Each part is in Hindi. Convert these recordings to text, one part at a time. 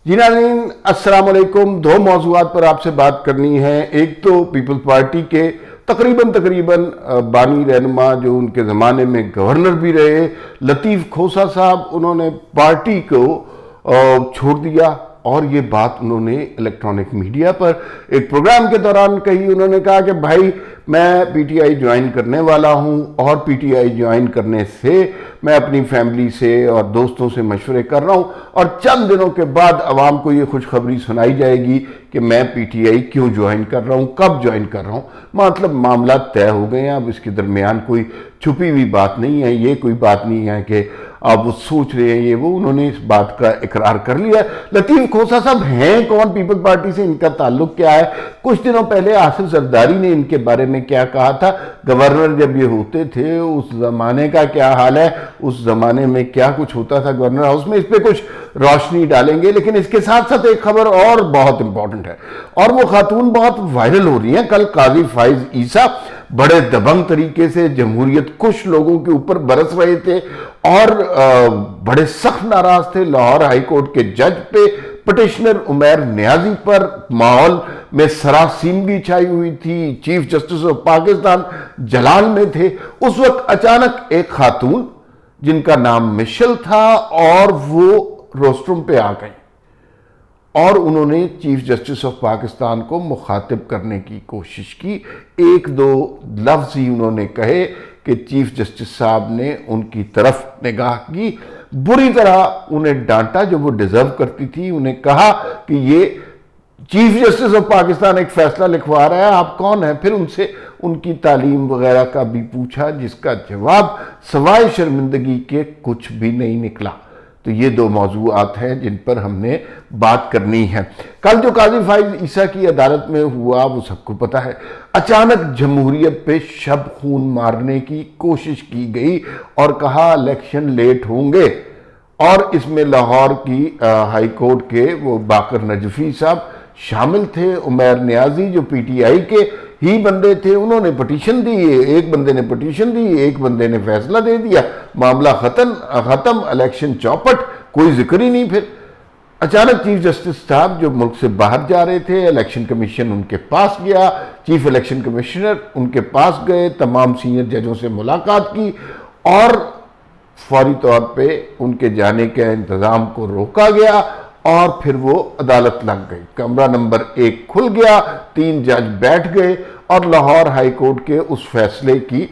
जी नाज़रीन, अस्सलाम वालेकुम। दो मौज़ूआत पर आपसे बात करनी है। एक तो पीपल्स पार्टी के तकरीबन बानी रहनुमा जो उनके ज़माने में गवर्नर भी रहे, लतीफ़ खोसा साहब, उन्होंने पार्टी को छोड़ दिया और ये बात उन्होंने इलेक्ट्रॉनिक मीडिया पर एक प्रोग्राम के दौरान कही। उन्होंने कहा कि भाई मैं पीटीआई ज्वाइन करने वाला हूं और पीटीआई ज्वाइन करने से मैं अपनी फैमिली से और दोस्तों से मशवरे कर रहा हूं और चंद दिनों के बाद अवाम को ये खुशखबरी सुनाई जाएगी कि मैं पीटीआई क्यों ज्वाइन कर रहा हूं, कब ज्वाइन कर रहा हूं। मतलब मामला तय हो गए हैं। अब इसके दरमियान कोई छुपी हुई बात नहीं है। ये कोई बात नहीं है कि आप वो सोच रहे हैं ये वो, उन्होंने इस बात का इकरार कर लिया। लतीफ़ खोसा साहब हैं कौन, पीपल्स पार्टी से इनका ताल्लुक क्या है? कुछ दिनों पहले आसिफ जरदारी ने इनके बारे में क्या कहा था, गवर्नर जब ये होते थे उस जमाने का क्या हाल है, उस जमाने में क्या कुछ होता था गवर्नर हाउस में, इस पर कुछ रोशनी डालेंगे। लेकिन इसके साथ साथ एक खबर और बहुत इंपॉर्टेंट है और वो खातून बहुत वायरल हो रही है। कल काजी फाइज ईसा बड़े दबंग तरीके से जमहूरियत कुछ लोगों के ऊपर बरस रहे थे और बड़े सख्त नाराज थे लाहौर हाई कोर्ट के जज पे, पिटिशनर उमैर नियाजी पर। माहौल में सरासीनगी छाई हुई थी। चीफ जस्टिस ऑफ पाकिस्तान जलाल में थे। उस वक्त अचानक एक खातून जिनका नाम मिशेल था और वो रोस्ट्रूम पे आ गई और उन्होंने चीफ जस्टिस ऑफ पाकिस्तान को मुखातिब करने की कोशिश की। एक दो लफ्ज ही उन्होंने कहे कि चीफ जस्टिस साहब ने उनकी तरफ निगाह की, बुरी तरह उन्हें डांटा जो वो डिजर्व करती थी। उन्हें कहा कि ये चीफ जस्टिस ऑफ पाकिस्तान एक फैसला लिखवा रहा है, आप कौन हैं? फिर उनसे उनकी तालीम वगैरह का भी पूछा, जिसका जवाब सवाए शर्मिंदगी के कुछ भी नहीं निकला। तो ये दो मौजूआत हैं जिन पर हमने बात करनी है। कल जो काजी फाइज ईसा की अदालत में हुआ वो सबको पता है। अचानक जमहूरियत पे शब खून मारने की कोशिश की गई और कहा इलेक्शन लेट होंगे। और इसमें लाहौर की हाई कोर्ट के वो बाकर नजफी साहब शामिल थे। उमैर नियाजी जो पीटीआई के ही बंदे थे, उन्होंने पिटीशन दी। एक बंदे ने पिटीशन दी, एक बंदे ने फैसला दे दिया, मामला खत्म, इलेक्शन चौपट, कोई जिक्र ही नहीं। फिर अचानक चीफ जस्टिस साहब जो मुल्क से बाहर जा रहे थे, इलेक्शन कमीशन उनके पास गया, चीफ इलेक्शन कमिश्नर उनके पास गए, तमाम सीनियर जजों से मुलाकात की और फौरी तौर पे उनके जाने के इंतजाम को रोका गया और फिर वो अदालत लग गई। कमरा नंबर 1 खुल गया, 3 जज बैठ गए और लाहौर हाई कोर्ट के उस फैसले की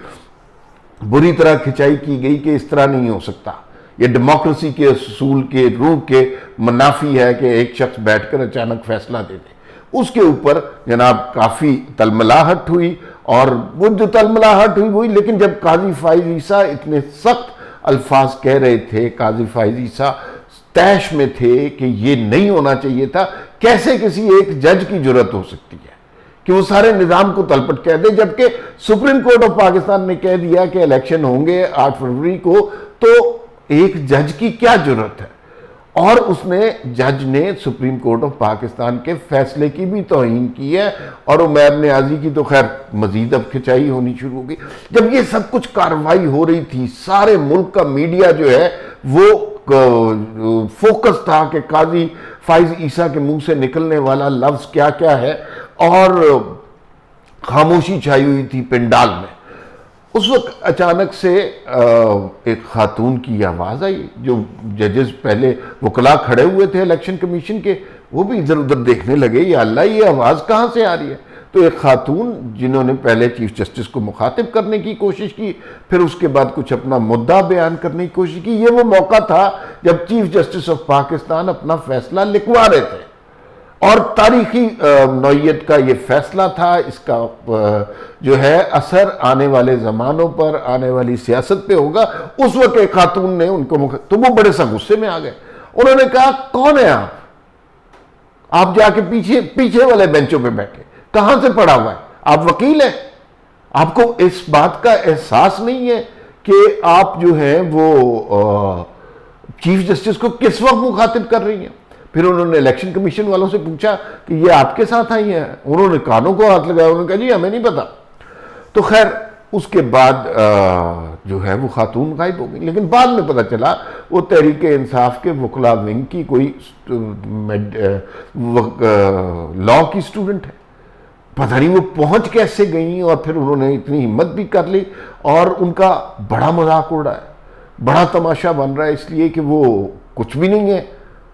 बुरी तरह खिंचाई की गई कि इस तरह नहीं हो सकता, ये डेमोक्रेसी के असूल के रूह के मुनाफी है कि एक शख्स बैठकर अचानक फैसला दे दे। उसके ऊपर जनाब काफ़ी तलमलाहट हुई और वो जो तलमलाहट हुई वही, लेकिन जब काजी फाइज ईसा इतने सख्त अल्फाज कह रहे थे, काजी फाइज ईसा तैश में थे कि ये नहीं होना चाहिए था। कैसे किसी एक जज की जरूरत हो सकती है कि वो सारे निजाम को तलपट कह दे, जबकि सुप्रीम कोर्ट ऑफ पाकिस्तान ने कह दिया कि इलेक्शन होंगे 8 फरवरी को, तो एक जज की क्या जरूरत है? और उसने जज ने सुप्रीम कोर्ट ऑफ पाकिस्तान के फैसले की भी तौहीन की है और उमैर नियाजी की तो खैर मजीद अब खिंचाई होनी शुरू हो गई। जब ये सब कुछ कार्रवाई हो रही थी, सारे मुल्क का मीडिया जो है वो फोकस था कि काजी फाइज ईसा के मुंह से निकलने वाला लफ्ज क्या क्या है और खामोशी छाई हुई थी पिंडाल में। उस वक्त अचानक से एक खातून की आवाज़ आई। जो जजेस पहले वकला खड़े हुए थे इलेक्शन कमीशन के, वो भी इधर उधर देखने लगे, या अल्लाह ये आवाज़ कहाँ से आ रही है। तो एक खातून जिन्होंने पहले चीफ जस्टिस को मुखातिब करने की कोशिश की, फिर उसके बाद कुछ अपना मुद्दा बयान करने की कोशिश की। ये वो मौका था जब चीफ जस्टिस ऑफ पाकिस्तान अपना फैसला लिखवा रहे थे और तारीखी नौयत का ये फैसला था। इसका जो है असर आने वाले ज़मानों पर, आने वाली सियासत पे होगा। उस वक्त एक खातून ने उनको, तो वो बड़े सा गुस्से में आ गए। उन्होंने कहा कौन है आप जाके पीछे वाले बेंचों पे बैठे, कहां से पढ़ा हुआ है? आप वकील हैं? आपको इस बात का एहसास नहीं है कि आप जो है वो चीफ जस्टिस को किस वक्त मुखातिब कर रही हैं? फिर उन्होंने इलेक्शन कमीशन वालों से पूछा कि ये आपके साथ आई हैं? उन्होंने कानों को हाथ लगाया, उन्होंने कहा जी हमें नहीं पता। तो खैर उसके बाद जो है वो खातून गायब हो गई। लेकिन बाद में पता चला वो तहरीक इंसाफ के वकला विंग की कोई लॉ की स्टूडेंट है। पता नहीं वो पहुंच कैसे गई, और फिर उन्होंने इतनी हिम्मत भी कर ली और उनका बड़ा मजाक उड़ रहा है, बड़ा तमाशा बन रहा है, इसलिए कि वो कुछ भी नहीं है।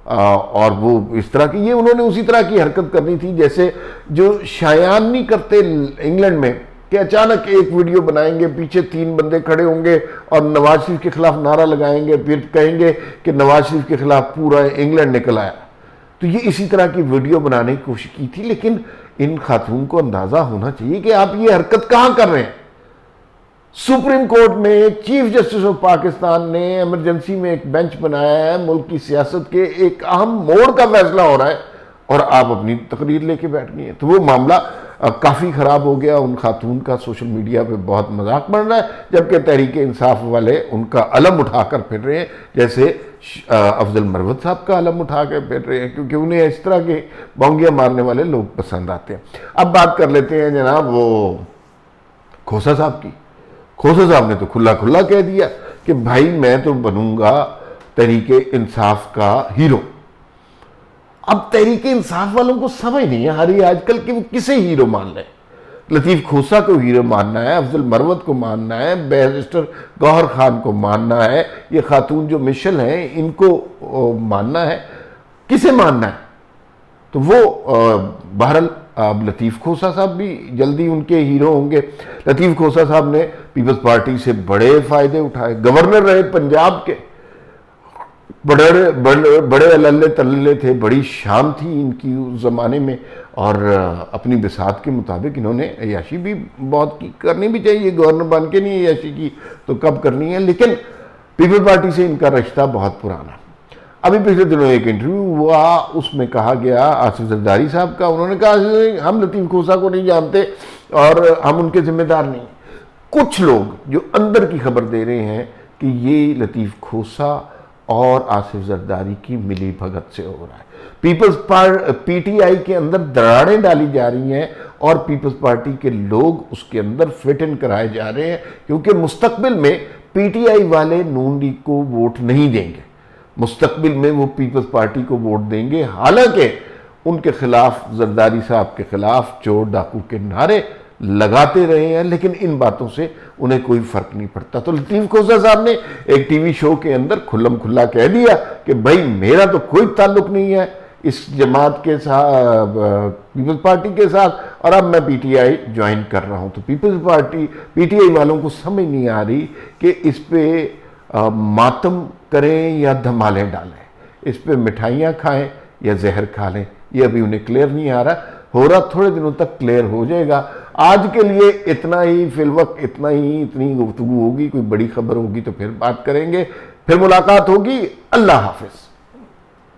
और वो इस तरह की, ये उन्होंने उसी तरह की हरकत करनी थी जैसे जो शायान नहीं करते इंग्लैंड में, कि अचानक एक वीडियो बनाएंगे, पीछे 3 बंदे खड़े होंगे और नवाज शरीफ के खिलाफ नारा लगाएंगे, फिर कहेंगे कि नवाज शरीफ के खिलाफ पूरा इंग्लैंड निकल आया। तो ये इसी तरह की वीडियो बनाने की कोशिश की थी। लेकिन इन खातून को अंदाजा होना चाहिए कि आप ये हरकत कहां कर रहे हैं। सुप्रीम कोर्ट में चीफ जस्टिस ऑफ पाकिस्तान ने इमरजेंसी में एक बेंच बनाया है, मुल्क की सियासत के एक अहम मोड़ का फैसला हो रहा है, और आप अपनी तकरीर लेके बैठ गए हैं। तो वो मामला काफ़ी ख़राब हो गया। उन खातून का सोशल मीडिया पे बहुत मजाक बन रहा है, जबकि तहरीक इंसाफ वाले उनका अलम उठाकर फिर रहे हैं, जैसे अफजल मरवत साहब का अलम उठा कर फिर रहे हैं, क्योंकि उन्हें इस तरह के बोंगियाँ मारने वाले लोग पसंद आते हैं। अब बात कर लेते हैं जनाब वो खोसा साहब की। खोसा साहब ने तो खुला खुला कह दिया कि भाई मैं तो बनूंगा तहरीक इंसाफ का हीरो। अब तहरीक इंसाफ वालों को समझ नहीं आ रही आजकल कि वो किसे हीरो मान लें। लतीफ़ खोसा को हीरो मानना है, अफजल मरवत को मानना है, बैरिस्टर गौहर खान को मानना है, ये खातून जो मिशेल हैं इनको मानना है, किसे मानना है? तो वो बहरहाल अब लतीफ़ खोसा साहब भी जल्दी उनके हीरो होंगे। लतीफ़ खोसा साहब ने पीपल्स पार्टी से बड़े फायदे उठाए, गवर्नर रहे पंजाब के, बड़े बड़े बड़े अल्ले तल्ले थे, बड़ी शान थी इनकी उस ज़माने में, और अपनी बिसात के मुताबिक इन्होंने अय्याशी भी बहुत की, करनी भी चाहिए। गवर्नर बन के नहीं अय्याशी की तो कब करनी है। लेकिन पीपल्स पार्टी से इनका रिश्ता बहुत पुराना। अभी पिछले दिनों एक इंटरव्यू हुआ, उसमें कहा गया आसिफ जरदारी साहब का, उन्होंने कहा हम लतीफ़ खोसा को नहीं जानते और हम उनके जिम्मेदार नहीं। कुछ लोग जो अंदर की खबर दे रहे हैं कि ये लतीफ़ खोसा और आसिफ जरदारी की मिली भगत से हो रहा है। पीटीआई के अंदर दरारें डाली जा रही हैं और पीपल्स पार्टी के लोग उसके अंदर फिट इन कराए जा रहे हैं, क्योंकि मुस्तकबिल में पीटीआई वाले नून लीग को वोट नहीं देंगे, मुस्तकबिल में वो पीपल्स पार्टी को वोट देंगे। हालांकि उनके खिलाफ, जरदारी साहब के खिलाफ चोर डाकू के नारे लगाते रहे हैं, लेकिन इन बातों से उन्हें कोई फर्क नहीं पड़ता। तो लतीफ़ खोसा साहब ने एक टीवी शो के अंदर खुल्लम खुल्ला कह दिया कि भाई मेरा तो कोई ताल्लुक नहीं है इस जमात के साथ, पीपल्स पार्टी के साथ, और अब मैं पीटीआई ज्वाइन कर रहा हूं। तो पीपल्स पार्टी पीटीआई वालों को समझ नहीं आ रही कि इस पे मातम करें या धमालें डालें, इस पे मिठाइयाँ खाएं या जहर खा लें, ये अभी उन्हें क्लियर नहीं आ रहा। हो रहा थोड़े दिनों तक क्लियर हो जाएगा। आज के लिए इतना ही, फिलवक्त इतना ही, इतनी गुफ्तगू होगी। कोई बड़ी खबर होगी तो फिर बात करेंगे, फिर मुलाकात होगी। अल्लाह हाफिज।